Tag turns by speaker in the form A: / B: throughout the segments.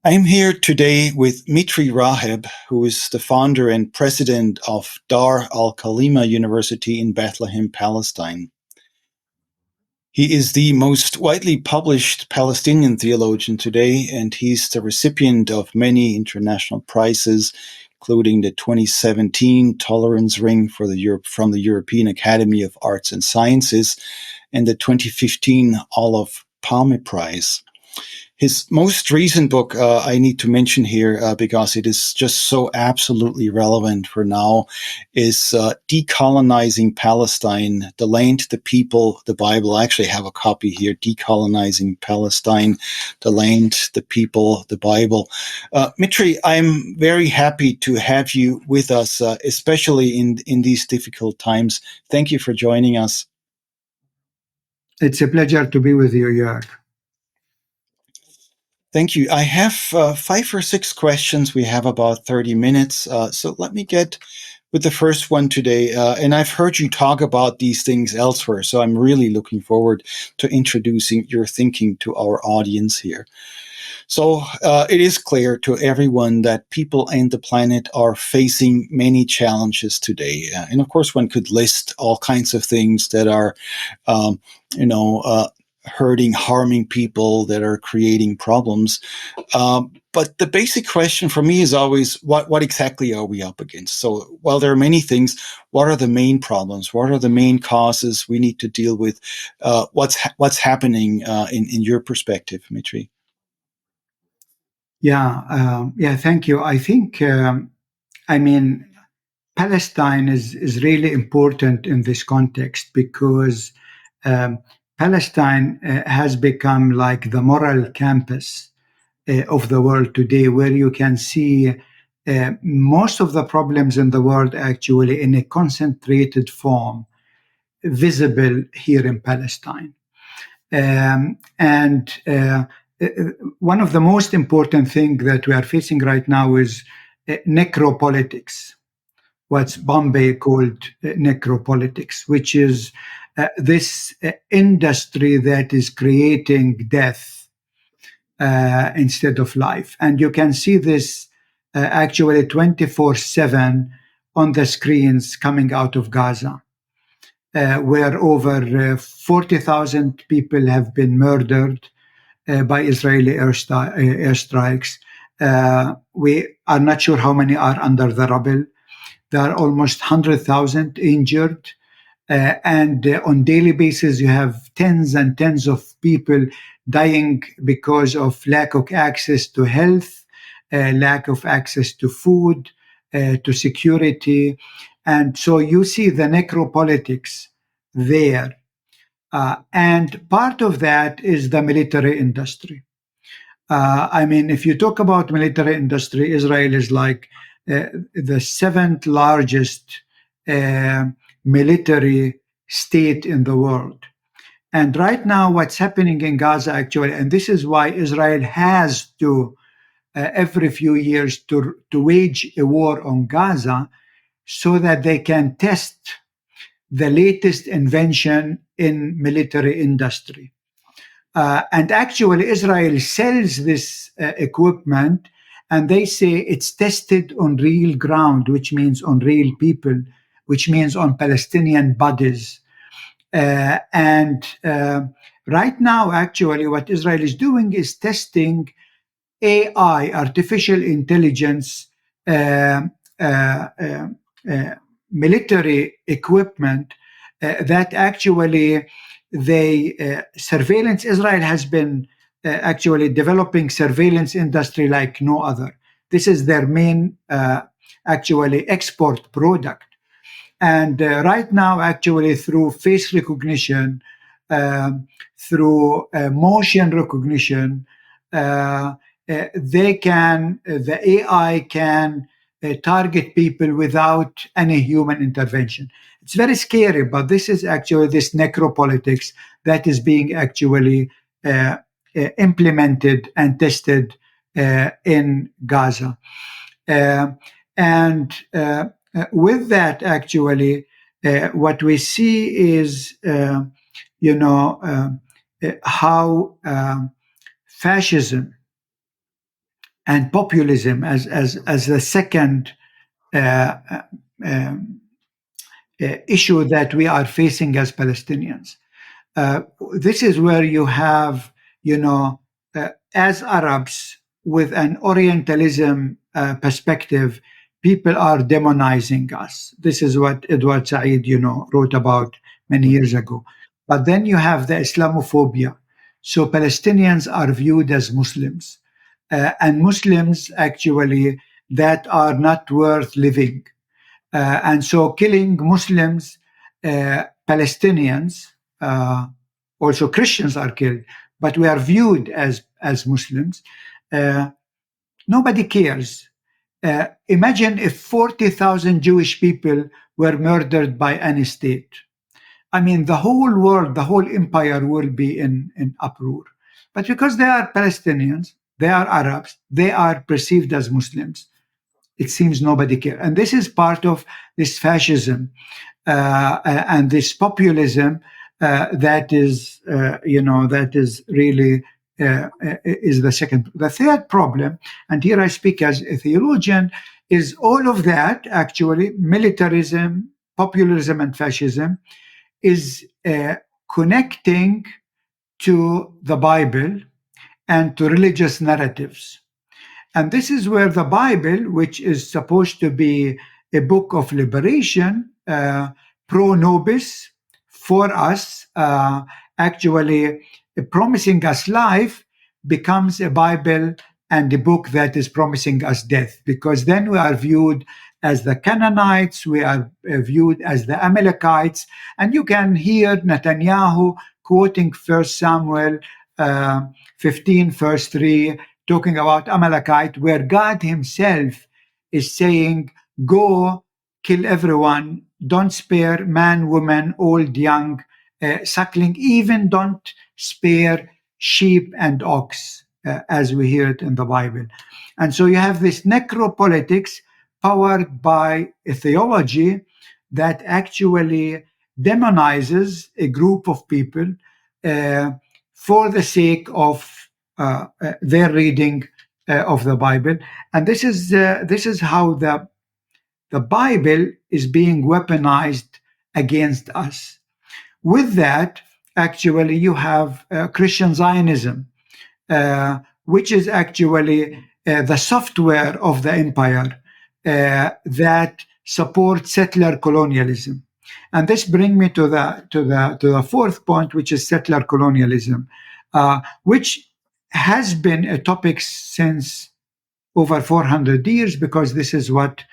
A: I'm here today with Mitri Raheb, who is the founder and president of Dar al-Kalima University in Bethlehem, Palestine. He is the most widely published Palestinian theologian today, and he's the recipient of many international prizes, including the 2017 Tolerance Ring from the European Academy of Arts and Sciences and the 2015 Olive Palme Prize. His most recent book, I need to mention here because it is just so absolutely relevant for now, is Decolonizing Palestine, the Land, the People, the Bible. I actually have a copy here, Decolonizing Palestine, the Land, the People, the Bible. Mitri, I'm very happy to have you with us, especially in these difficult times. Thank you for joining us.
B: It's a pleasure to be with you, Jörg.
A: Thank you. I have 5 or 6 questions. We have about 30 minutes. So let me get with the first one today. And I've heard you talk about these things elsewhere. So I'm really looking forward to introducing your thinking to our audience here. So it is clear to everyone that people and the planet are facing many challenges today. And of course, one could list all kinds of things that are, hurting, harming people, that are creating problems. But the basic question for me is always, what exactly are we up against? So while there are many things, what are the main problems? What are the main causes we need to deal with? What's happening in your perspective, Mitri?
B: Thank you. I think, Palestine is really important in this context because Palestine has become like the moral campus of the world today, where you can see most of the problems in the world actually in a concentrated form visible here in Palestine. And one of the most important things that we are facing right now is necropolitics, what's Bombay called necropolitics, which is this industry that is creating death instead of life. And you can see this actually 24/7 on the screens coming out of Gaza, where over 40,000 people have been murdered by Israeli airstrikes. We are not sure how many are under the rubble. There are almost 100,000 injured. And on daily basis, you have tens and tens of people dying because of lack of access to health, lack of access to food, to security. And so you see the necropolitics there. And part of that is the military industry. If you talk about military industry, Israel is like the 7th largest military state in the world. And right now, what's happening in Gaza actually, and this is why Israel has to, every few years, to wage a war on Gaza so that they can test the latest invention in military industry. And actually, Israel sells this equipment, and they say it's tested on real ground, which means on real people, which means on Palestinian bodies. And right now, actually, what Israel is doing is testing AI, artificial intelligence, military equipment that actually surveillance. Israel has been actually developing surveillance industry like no other. This is their main actually export product. And right now, actually, through face recognition, through motion recognition, the AI can target people without any human intervention. It's very scary, but this is actually this necropolitics that is being actually implemented and tested in Gaza. With that, actually, what we see is, how fascism and populism as the second uh, um, issue that we are facing as Palestinians. Uh, this is where you have, as Arabs with an Orientalism perspective, people are demonizing us. This is what Edward Said, wrote about many years ago. But then you have the Islamophobia. So Palestinians are viewed as Muslims, and Muslims actually that are not worth living. And so killing Muslims, Palestinians, also Christians are killed, but we are viewed as Muslims. Uh, Nobody cares. Imagine if 40,000 Jewish people were murdered by any state. I mean, the whole world, the whole empire will be in uproar. But because they are Palestinians, they are Arabs, they are perceived as Muslims, it seems nobody cares. And this is part of this fascism and this populism that is really is the second. The third problem, and here I speak as a theologian, is all of that actually militarism, populism, and fascism is connecting to the Bible and to religious narratives. And this is where the Bible, which is supposed to be a book of liberation, pro nobis, for us, actually promising us life, becomes a Bible and a book that is promising us death, because then we are viewed as the Canaanites, we are viewed as the Amalekites, and you can hear Netanyahu quoting 1 Samuel 15, verse 3, talking about Amalekite, where God himself is saying, go kill everyone, don't spare man, woman, old, young, suckling, even don't spare sheep and ox, as we hear it in the Bible. And so you have this necropolitics powered by a theology that actually demonizes a group of people for the sake of their reading of the Bible. And this is how the Bible is being weaponized against us. With that, actually, you have Christian Zionism, which is actually the software of the empire that supports settler colonialism. And this brings me to the fourth point, which is settler colonialism, which has been a topic since over 400 years, because this is what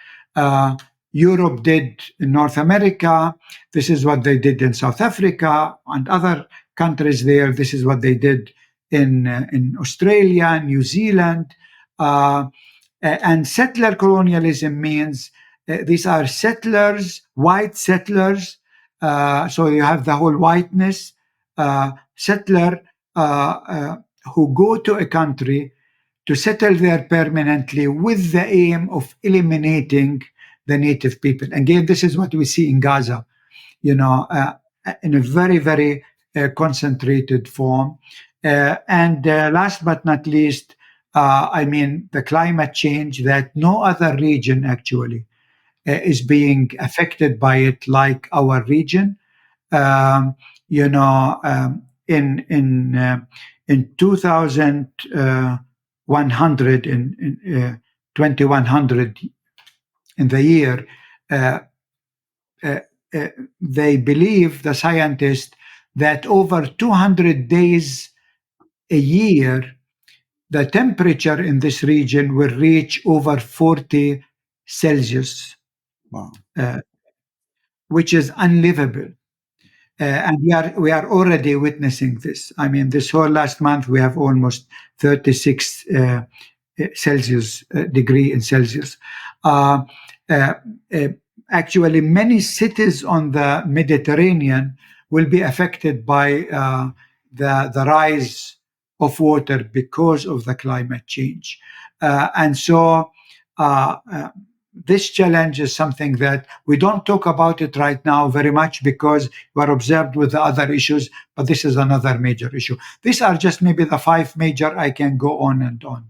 B: Europe did in North America. This is what they did in South Africa and other countries there. This is what they did in Australia, New Zealand. And settler colonialism means these are settlers, white settlers. So you have the whole whiteness, settler who go to a country to settle there permanently with the aim of eliminating the native people. Again, this is what we see in Gaza, in a very, very concentrated form. And last but not least, the climate change that no other region actually is being affected by it like our region. In 2100 in 2100 in the year, they believe, the scientists, that over 200 days a year, the temperature in this region will reach over 40 Celsius.
A: Wow.
B: Which is unlivable. And we are already witnessing this. I mean, this whole last month, we have almost 36 Celsius, degree in Celsius. Actually, many cities on the Mediterranean will be affected by the rise of water because of the climate change. And so this challenge is something that we don't talk about it right now very much because we're observed with the other issues, but this is another major issue. These are just maybe the 5 major. I can go on and on.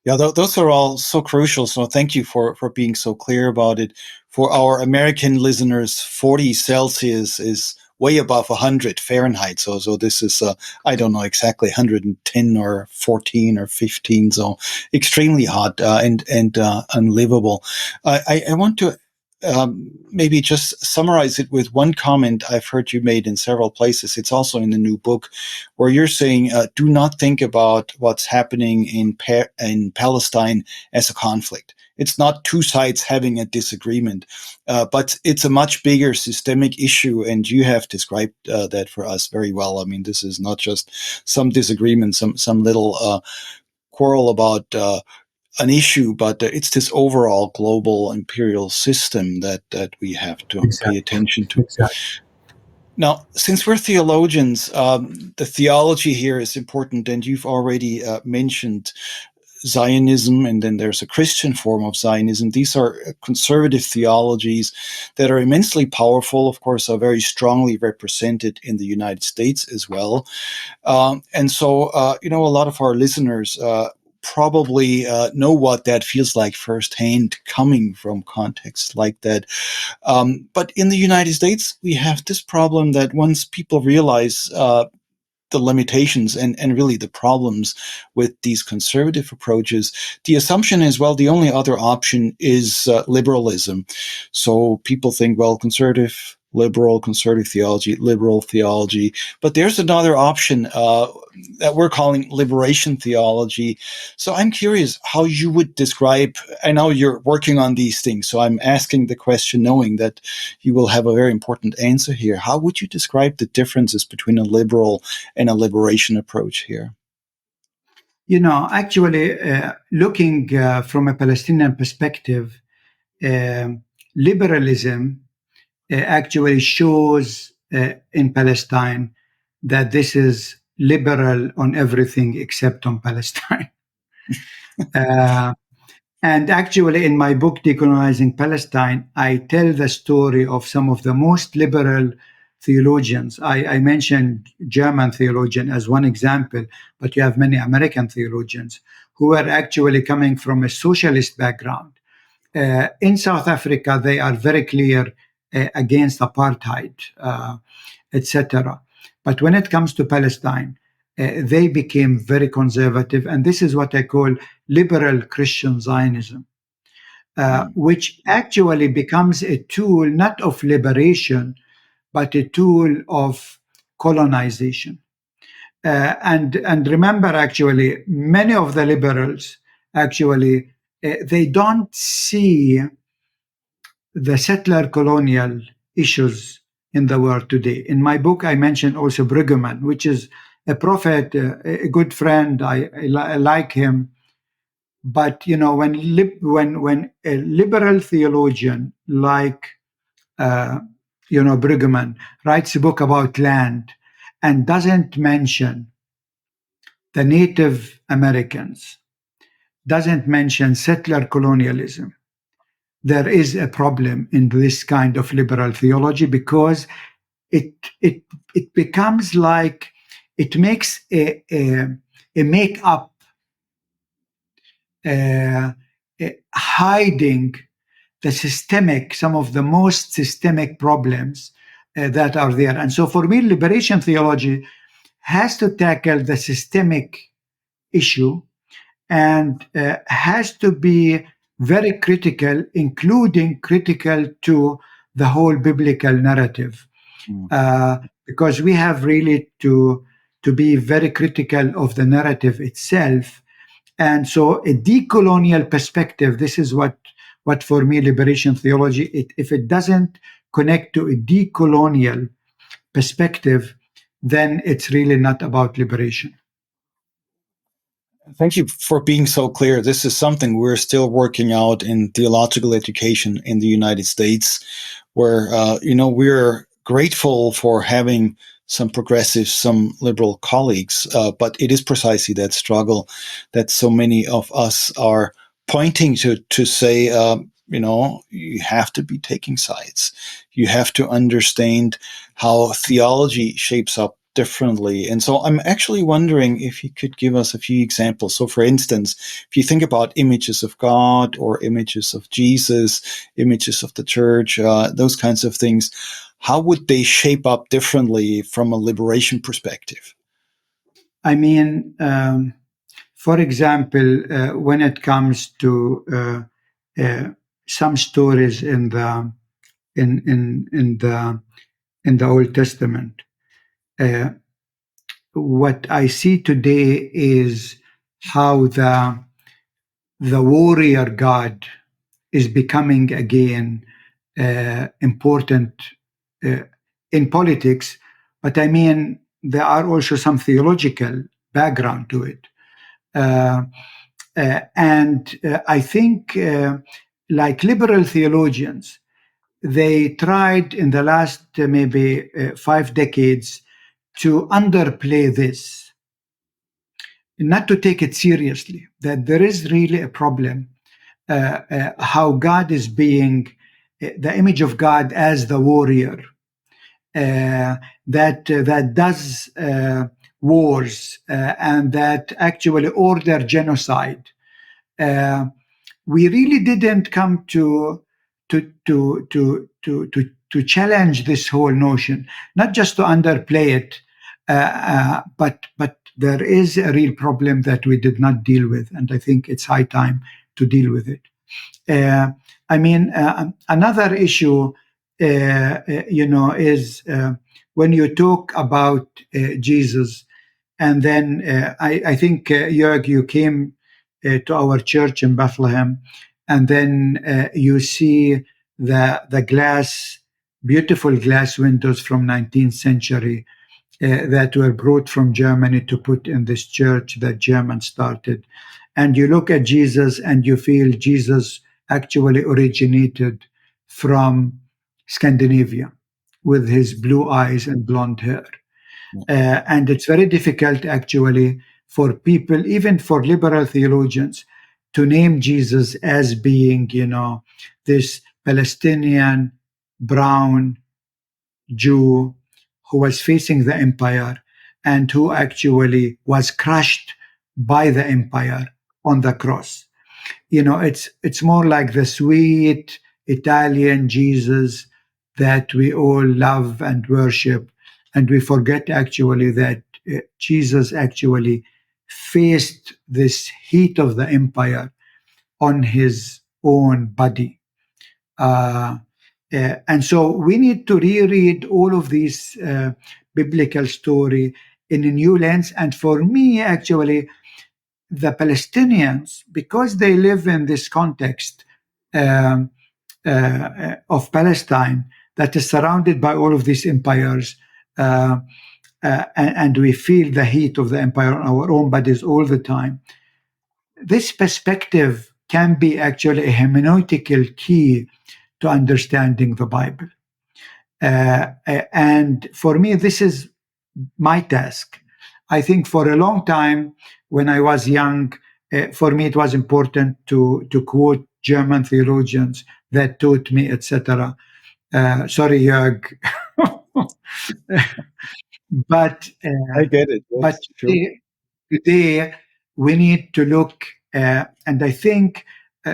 A: Yeah, those are all so crucial. So thank you for being so clear about it. For our American listeners, 40 Celsius is way above 100 Fahrenheit. So this is, I don't know exactly 110 or 14 or 15. So extremely hot and unlivable. I want to maybe just summarize it with one comment I've heard you made in several places. It's also in the new book where you're saying, do not think about what's happening in Palestine as a conflict. It's not two sides having a disagreement, but it's a much bigger systemic issue, and you have described that for us very well. I mean, this is not just some disagreement, some little quarrel about an issue, but it's this overall global imperial system that we have to pay
B: Exactly.
A: attention to.
B: Exactly.
A: Now, since we're theologians, the theology here is important, and you've already mentioned Zionism, and then there's a Christian form of Zionism. These are conservative theologies that are immensely powerful, of course, are very strongly represented in the United States as well. And so, a lot of our listeners probably know what that feels like firsthand coming from contexts like that. But in the United States, we have this problem that once people realize the limitations and really the problems with these conservative approaches, the assumption is, well, the only other option is liberalism. So people think, well, conservative theology, liberal theology. But there's another option that we're calling liberation theology. So I'm curious how you would describe, I know you're working on these things, so I'm asking the question knowing that you will have a very important answer here. How would you describe the differences between a liberal and a liberation approach here?
B: Actually, looking from a Palestinian perspective, liberalism actually shows in Palestine that this is liberal on everything except on Palestine. uh, and actually, in my book, Decolonizing Palestine, I tell the story of some of the most liberal theologians. I mentioned German theologian as one example, but you have many American theologians who are actually coming from a socialist background. In South Africa, they are very clear against apartheid, etc. But when it comes to Palestine, they became very conservative, and this is what I call liberal Christian Zionism,
A: Mm.
B: which actually becomes a tool not of liberation, but a tool of colonization. And remember, actually, many of the liberals actually they don't see the settler colonial issues in the world today. In my book, I mentioned also Brueggemann, which is a prophet, a good friend. I like him. But when a liberal theologian like Brueggemann writes a book about land and doesn't mention the Native Americans, doesn't mention settler colonialism, there is a problem in this kind of liberal theology because it it it becomes like it makes a make up hiding the systemic, some of the most systemic problems that are there. And so for me, liberation theology has to tackle the systemic issue and has to be very critical, including critical to the whole biblical narrative.
A: Mm.
B: Because we have really to be very critical of the narrative itself. And so a decolonial perspective, this is what for me liberation theology, if it doesn't connect to a decolonial perspective, then it's really not about liberation.
A: Thank you for being so clear. This is something we're still working out in theological education in the United States, where we're grateful for having some progressive, some liberal colleagues, but it is precisely that struggle that so many of us are pointing to say, you have to be taking sides. You have to understand how theology shapes up differently. And so I'm actually wondering if you could give us a few examples. So, for instance, if you think about images of God or images of Jesus, images of the church, those kinds of things, how would they shape up differently from a liberation perspective?
B: I mean, for example, when it comes to some stories in the Old Testament, uh, what I see today is how the warrior God is becoming again important uh, in politics. But I mean, there are also some theological background to it. Uh, and I think, like liberal theologians, they tried in the last maybe 5 decades to underplay this, not to take it seriously, that there is really a problem, how God is being, the image of God as the warrior, that does wars, and that actually order genocide. Uh, we really didn't come to challenge this whole notion, not just to underplay it, but there is a real problem that we did not deal with, and I think it's high time to deal with it. Uh, I mean, another issue, is when you talk about Jesus, and then I think, Jörg, you came to our church in Bethlehem, and then you see the glass, beautiful glass windows from 19th century that were brought from Germany to put in this church that Germans started. And you look at Jesus and you feel Jesus actually originated from Scandinavia with his blue eyes and blonde hair. And it's very difficult actually for people, even for liberal theologians, to name Jesus as being, this Palestinian brown Jew who was facing the empire and who actually was crushed by the empire on the cross. It's more like the sweet Italian Jesus that we all love and worship, and we forget actually that Jesus actually faced this heat of the empire on his own body. Uh, and so we need to reread all of these biblical story in a new lens. And for me, actually, the Palestinians, because they live in this context um, of Palestine that is surrounded by all of these empires, and we feel the heat of the empire on our own bodies all the time. This perspective can be actually a hermeneutical key to understanding the Bible. And for me, this is my task. I think for a long time, when I was young, for me it was important to quote German theologians that taught me, etc. Sorry, Jörg, but
A: I get it.
B: but
A: Yes, sure.
B: today we need to look, and I think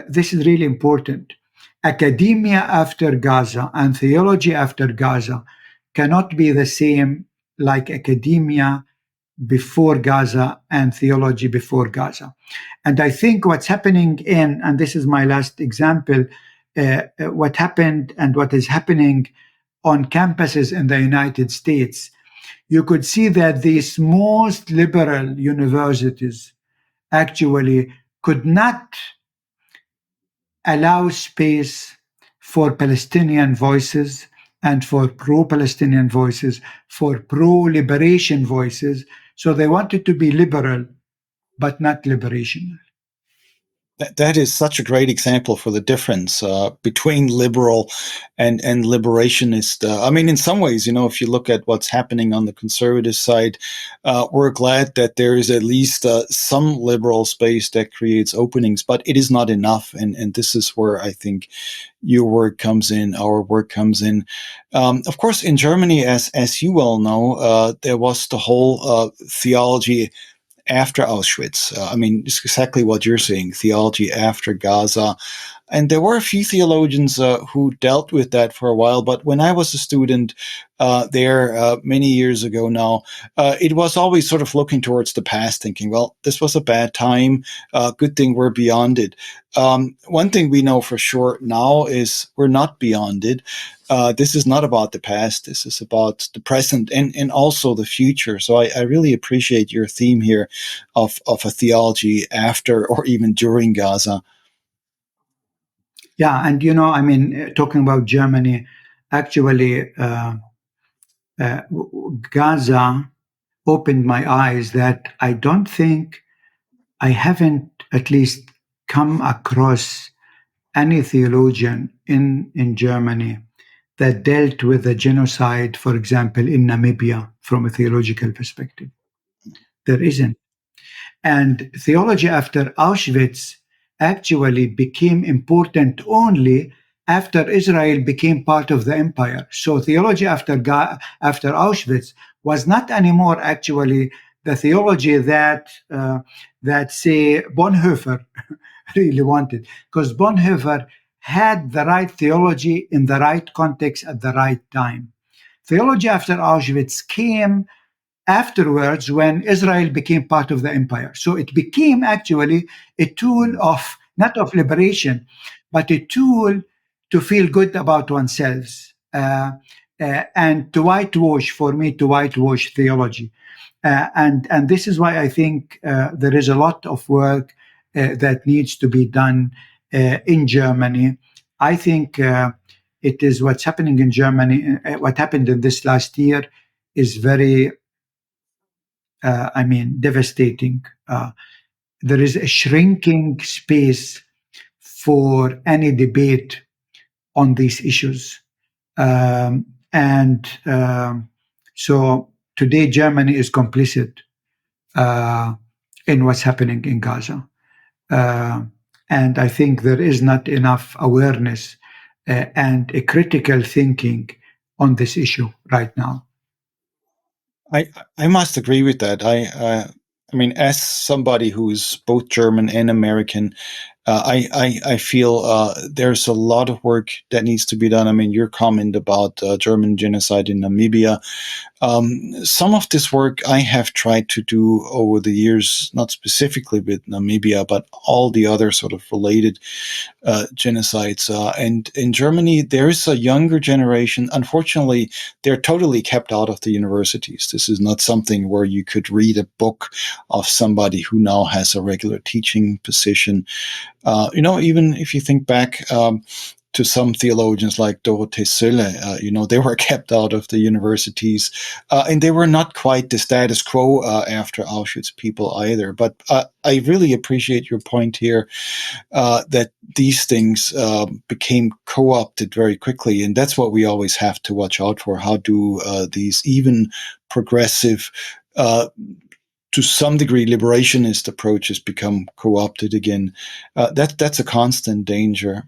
B: this is really important. Academia after Gaza and theology after Gaza cannot be the same like academia before Gaza and theology before Gaza. And I think what's happening and this is my last example, what happened and what is happening on campuses in the United States, you could see that these most liberal universities actually could not allow space for Palestinian voices and for pro Palestinian voices, for pro liberation voices. So they wanted to be liberal, but not liberational.
A: That is such a great example for the difference between liberal and liberationist. I mean, in some ways, if you look at what's happening on the conservative side, we're glad that there is at least some liberal space that creates openings, but it is not enough. And this is where I think your work comes in, our work comes in. Of course, in Germany, as you well know, there was the whole theology after Auschwitz. I mean, it's exactly what you're saying, theology after Gaza. And there were a few theologians who dealt with that for a while. But when I was a student there many years ago now, it was always sort of looking towards the past, thinking, well, this was a bad time. Good thing we're beyond it. One thing we know for sure now is we're not beyond it. This is not about the past. This is about the present and also the future. So I really appreciate your theme here of a theology after or even during Gaza.
B: Yeah, and I mean, talking about Germany, actually, Gaza opened my eyes that I don't think I haven't at least come across any theologian in Germany that dealt with the genocide, for example, in Namibia from a theological perspective. There isn't. And theology after Auschwitz actually became important only after Israel became part of the empire. So theology after Auschwitz was not anymore actually the theology that say Bonhoeffer really wanted, because Bonhoeffer had the right theology in the right context at the right time. Theology after Auschwitz came afterwards when Israel became part of the empire. So it became actually a tool of not of liberation, but a tool to feel good about oneself and to whitewash, for me, to whitewash theology. And this is why I think there is a lot of work that needs to be done in Germany. I think it is what's happening in Germany, what happened in this last year is very devastating. There is a shrinking space for any debate on these issues. And so today, Germany is complicit in what's happening in Gaza. And I think there is not enough awareness and a critical thinking on this issue right now.
A: I must agree with that. I mean, as somebody who's both German and American, I feel there's a lot of work that needs to be done. I mean, your comment about German genocide in Namibia, some of this work I have tried to do over the years, not specifically with Namibia, but all the other sort of related genocides. And in Germany, there is a younger generation. Unfortunately, they're totally kept out of the universities. This is not something where you could read a book of somebody who now has a regular teaching position. Even if you think back to some theologians like Dorothee Sölle, they were kept out of the universities, and they were not quite the status quo after Auschwitz people either. But I really appreciate your point here that these things became co-opted very quickly, and that's what we always have to watch out for. How do these even progressive to some degree liberationist approaches become co-opted again? That's a constant danger.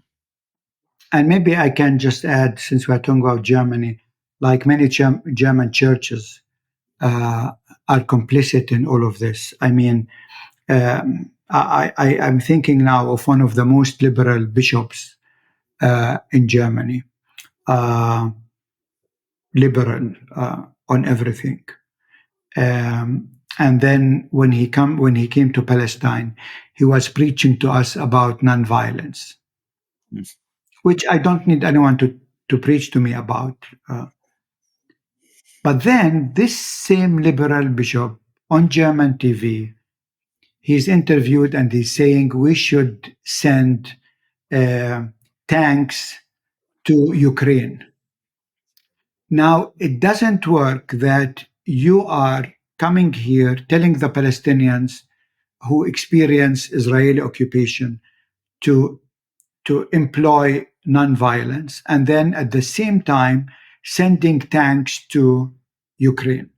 B: And maybe I can just add, since we're talking about Germany, like many German churches are complicit in all of this. I mean, I'm thinking now of one of the most liberal bishops in Germany, liberal on everything. And then when he came to Palestine, he was preaching to us about nonviolence, which I don't need anyone to preach to me about. But then this same liberal bishop on German TV, he's interviewed and he's saying we should send tanks to Ukraine. Now, it doesn't work that you are coming here telling the Palestinians who experience Israeli occupation to employ nonviolence, and then at the same time sending tanks to Ukraine.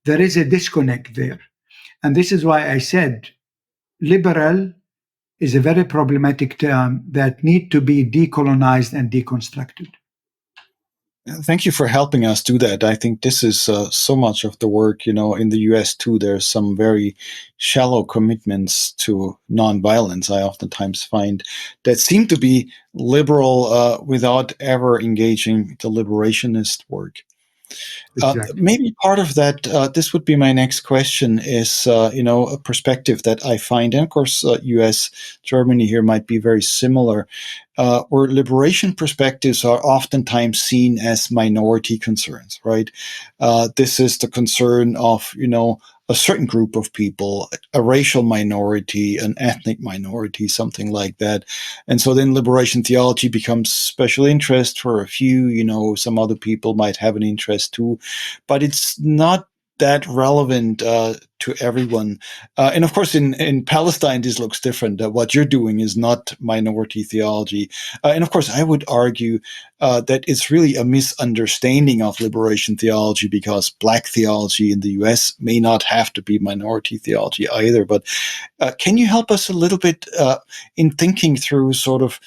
B: There is a disconnect there. And this is why I said liberal is a very problematic term that need to be decolonized and deconstructed.
A: Thank you for helping us do that. I think this is so much of the work, in the US too. There's some very shallow commitments to nonviolence, I oftentimes find, that seem to be liberal without ever engaging the liberationist work.
B: Exactly.
A: Maybe part of that, this would be my next question, is, a perspective that I find, and of course, US, Germany here might be very similar, where liberation perspectives are oftentimes seen as minority concerns, right? This is the concern of, a certain group of people, a racial minority, an ethnic minority, something like that. And so then liberation theology becomes special interest for a few, some other people might have an interest too, but it's not that relevant to everyone. And of course, in Palestine, this looks different. What you're doing is not minority theology. And of course, I would argue that it's really a misunderstanding of liberation theology, because black theology in the US may not have to be minority theology either. But can you help us a little bit in thinking through sort of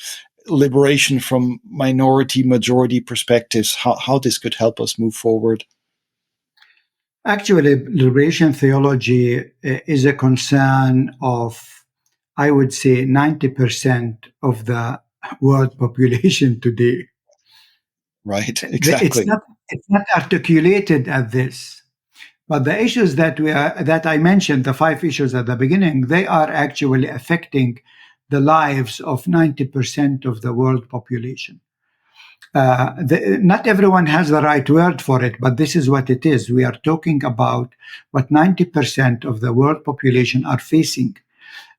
A: liberation from minority majority perspectives, how this could help us move forward?
B: Actually, liberation theology is a concern of, I would say, 90% of the world population today.
A: Right, exactly.
B: It's not articulated as this, but the issues that I mentioned, the 5 issues at the beginning, they are actually affecting the lives of 90% of the world population. Not everyone has the right word for it, but this is what it is. We are talking about what 90% of the world population are facing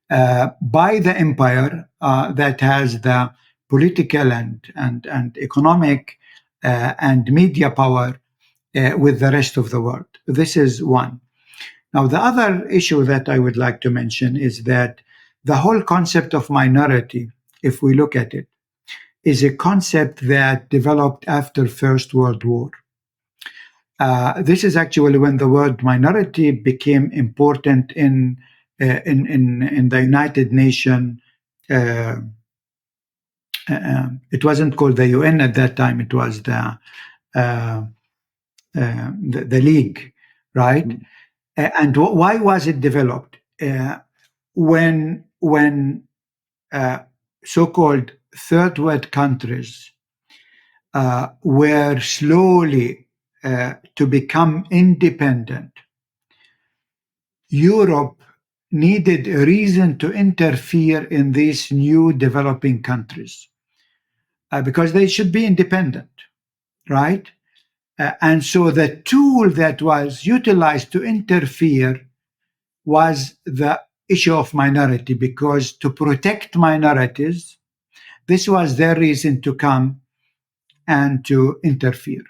B: by the empire that has the political and economic and media power with the rest of the world. This is one. Now, the other issue that I would like to mention is that the whole concept of minority, if we look at it, is a concept that developed after First World War. This is actually when the word minority became important in the United Nations. It wasn't called the UN at that time; it was the League, right? Mm. And why was it developed? When so-called third world countries were slowly to become independent, Europe needed a reason to interfere in these new developing countries because they should be independent, right? And so the tool that was utilized to interfere was the issue of minority, because to protect minorities, this was their reason to come and to interfere.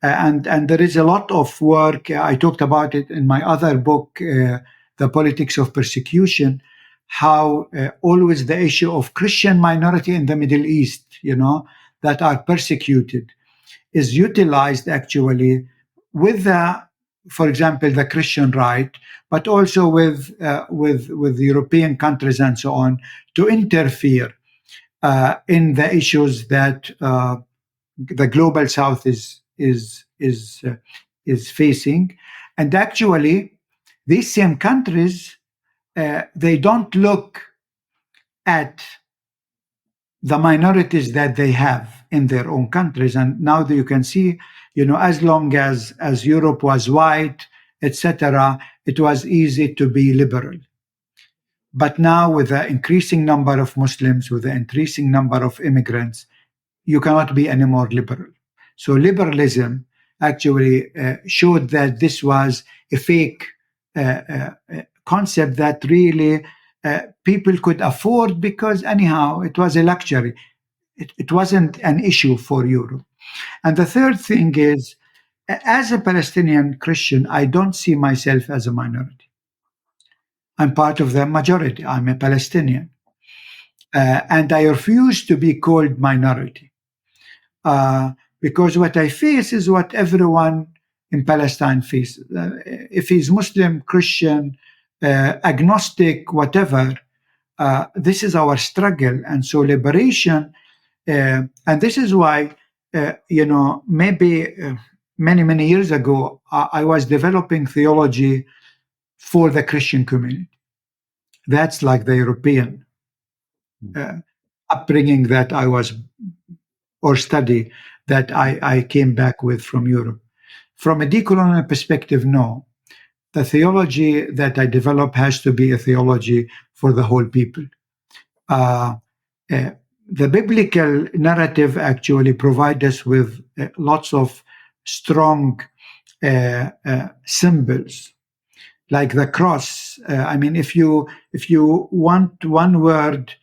B: And there is a lot of work. I talked about it in my other book, The Politics of Persecution, how always the issue of Christian minority in the Middle East, that are persecuted, is utilized actually with for example, the Christian right, but also with European countries and so on, to interfere in the issues that the global South is facing. And actually, these same countries, they don't look at the minorities that they have in their own countries. And now that you can see, as long as Europe was white, etc., it was easy to be liberal. But now, with the increasing number of Muslims, with the increasing number of immigrants, you cannot be any more liberal. So liberalism actually showed that this was a fake concept that really people could afford, because anyhow, it was a luxury. It wasn't an issue for Europe. And the third thing is, as a Palestinian Christian, I don't see myself as a minority. I'm part of the majority. I'm a Palestinian. and I refuse to be called minority. Because what I face is what everyone in Palestine faces. If he's Muslim, Christian, agnostic, whatever, this is our struggle. And so liberation, and this is why, maybe many years ago, I was developing theology for the Christian community. That's like the European upbringing that I was, or study that I came back with from Europe. From a decolonial perspective, no. The theology that I develop has to be a theology for the whole people. The biblical narrative actually provides us with lots of strong symbols, like the cross. If you want one word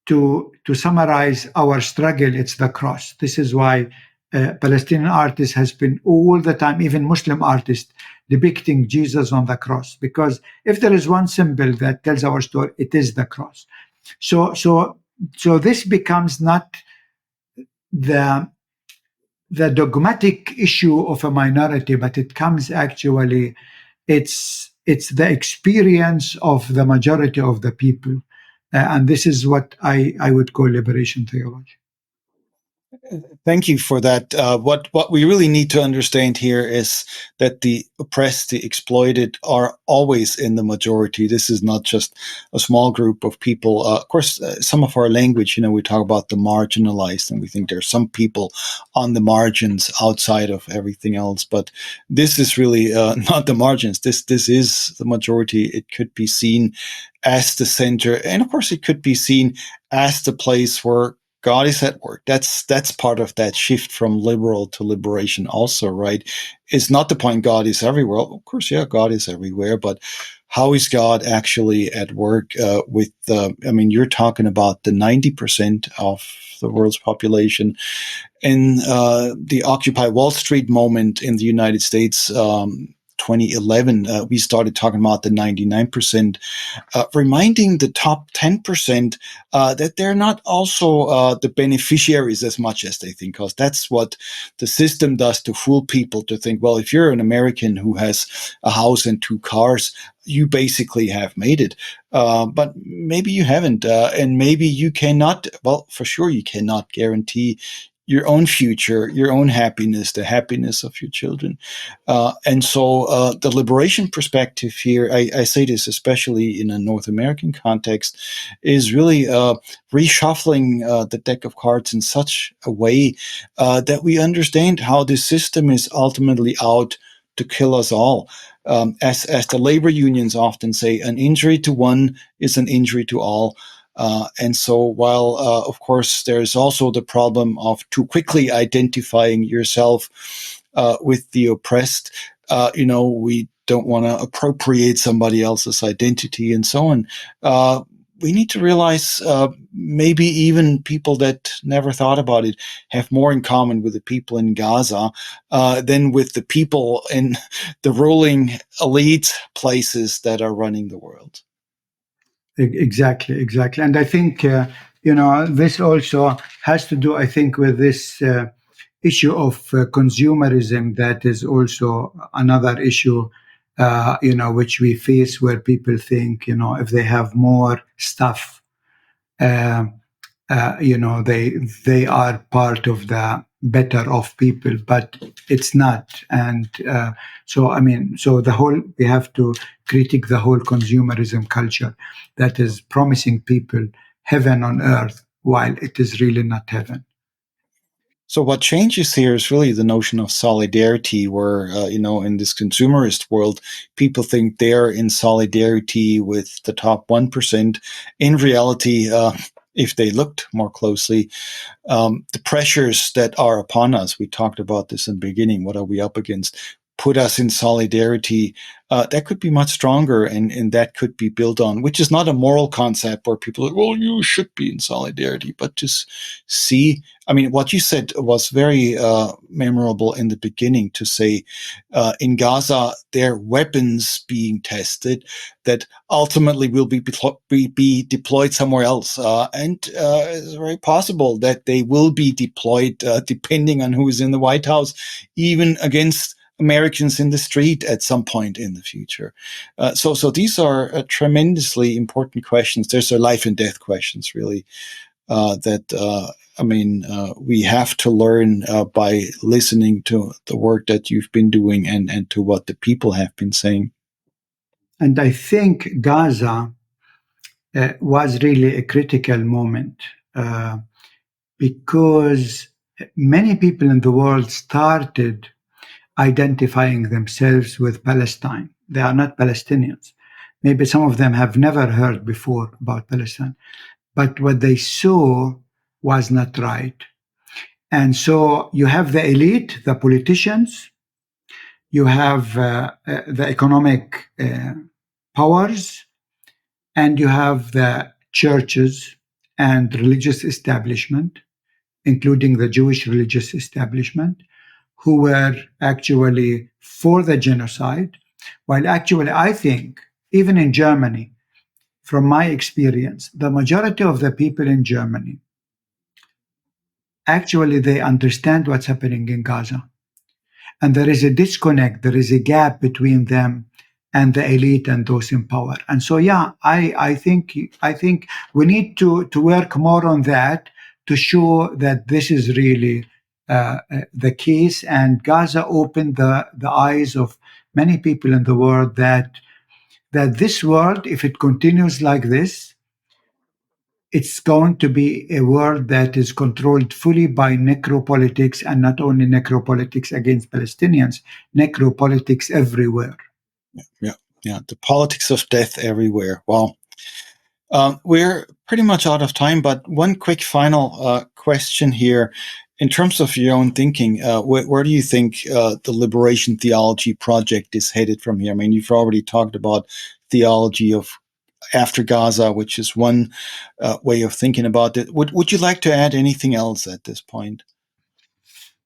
B: to summarize our struggle, it's the cross. This is why Palestinian artists has been all the time, even Muslim artists, depicting Jesus on the cross. Because if there is one symbol that tells our story, it is the cross. So this becomes not the dogmatic issue of a minority, but it comes actually, it's the experience of the majority of the people. And this is what I would call liberation theology.
A: Thank you for that. What we really need to understand here is that the oppressed, the exploited are always in the majority. This is not just a small group of people. Of course, some of our language, we talk about the marginalized, and we think there are some people on the margins outside of everything else. But this is really not the margins. This is the majority. It could be seen as the center, and of course, it could be seen as the place where God is at work. That's part of that shift from liberal to liberation also, right? It's not the point God is everywhere. Of course, yeah, God is everywhere, but how is God actually at work with, you're talking about the 90% of the world's population. In the Occupy Wall Street moment in the United States, 2011, we started talking about the 99%, reminding the top 10% that they're not also the beneficiaries as much as they think, because that's what the system does to fool people, to think, well, if you're an American who has a house and 2 cars, you basically have made it. But maybe you haven't, and maybe you cannot, well, for sure you cannot guarantee your own future, your own happiness, the happiness of your children. And so the liberation perspective here, I say this especially in a North American context, is really reshuffling the deck of cards in such a way that we understand how this system is ultimately out to kill us all. As the labor unions often say, an injury to one is an injury to all. And so while, of course, there's also the problem of too quickly identifying yourself with the oppressed, we don't want to appropriate somebody else's identity and so on. We need to realize maybe even people that never thought about it have more in common with the people in Gaza than with the people in the ruling elite places that are running the world.
B: Exactly. And I think, this also has to do, I think, with this issue of consumerism. That is also another issue, which we face, where people think, if they have more stuff, they are part of the better off people, but it's not. And so we have to critique the whole consumerism culture that is promising people heaven on earth while it is really not heaven.
A: So what changes here is really the notion of solidarity, where, in this consumerist world, people think they're in solidarity with the top 1%. In reality, if they looked more closely, the pressures that are upon us, we talked about this in the beginning, what are we up against? put us in solidarity, that could be much stronger, and that could be built on, which is not a moral concept where people are, well, you should be in solidarity, but just see, I mean, what you said was very memorable in the beginning, to say in Gaza, there are weapons being tested that ultimately will be deployed somewhere else. And it's very possible that they will be deployed, depending on who is in the White House, even against Americans in the street at some point in the future. So these are tremendously important questions. There's a life and death questions, really, that we have to learn by listening to the work that you've been doing and to what the people have been saying.
B: And I think Gaza was really a critical moment because many people in the world started identifying themselves with Palestine. They are not Palestinians. Maybe some of them have never heard before about Palestine, but what they saw was not right. And so you have the elite, the politicians, you have the economic powers, and you have the churches and religious establishment, including the Jewish religious establishment, who were actually for the genocide, while actually I think, even in Germany, from my experience, the majority of the people in Germany, actually they understand what's happening in Gaza. And there is a disconnect, there is a gap between them and the elite and those in power. And so, yeah, I think we need to work more on that to show that this is really the case. And Gaza opened the eyes of many people in the world that this world, if it continues like this, it's going to be a world that is controlled fully by necropolitics, and not only necropolitics against Palestinians, necropolitics everywhere.
A: Yeah. The politics of death everywhere. Well, we're pretty much out of time, but one quick final question here. In terms of your own thinking, where do you think the liberation theology project is headed from here? I mean, you've already talked about theology of after Gaza, which is one way of thinking about it. Would you like to add anything else at this point?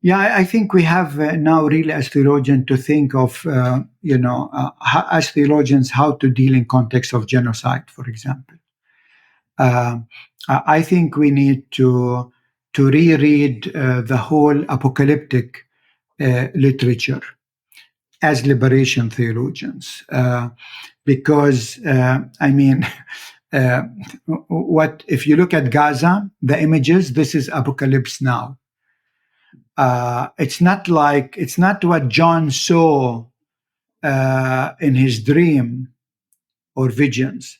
B: Yeah, I think we have now really as theologians to think of, as theologians, how to deal in context of genocide, for example. I think we need to reread the whole apocalyptic literature as liberation theologians, because what if you look at Gaza, the images? This is apocalypse now. It's not what John saw in his dream or visions.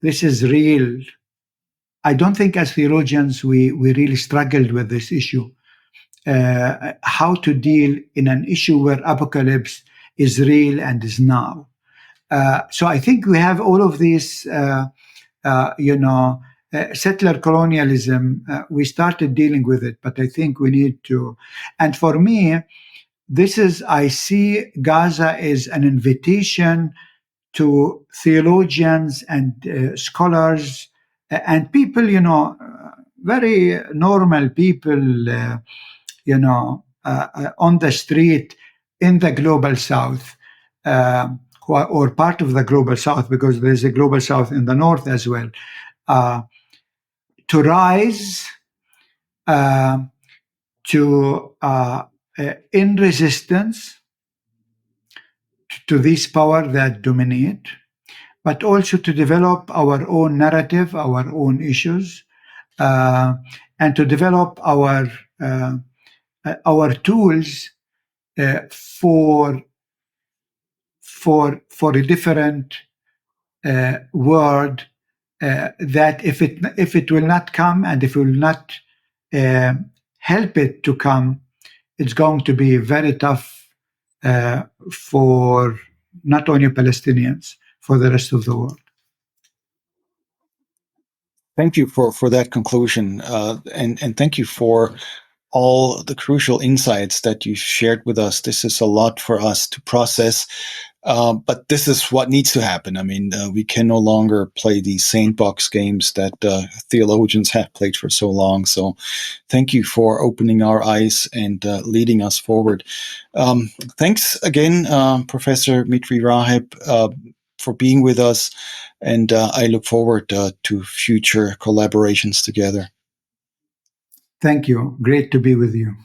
B: This is real. I don't think as theologians we really struggled with this issue. How to deal in an issue where apocalypse is real and is now. So I think we have all of these, settler colonialism. We started dealing with it, but I think we need to. And for me, I see Gaza as an invitation to theologians and scholars and people, very normal people, on the street in the global south, or part of the global south, because there's a global south in the north as well, to rise in resistance to this power that dominate, but also to develop our own narrative, our own issues, and to develop our tools for a different world, that if it will not come, and if we will not help it to come, it's going to be very tough for not only Palestinians, for the rest of the world.
A: Thank you for that conclusion, and thank you for all the crucial insights that you shared with us. This is a lot for us to process. But this is what needs to happen. I mean, we can no longer play these sandbox games that theologians have played for so long. So thank you for opening our eyes and leading us forward. Thanks again, Professor Mitri Raheb, for being with us. And I look forward to future collaborations together.
B: Thank you. Great to be with you.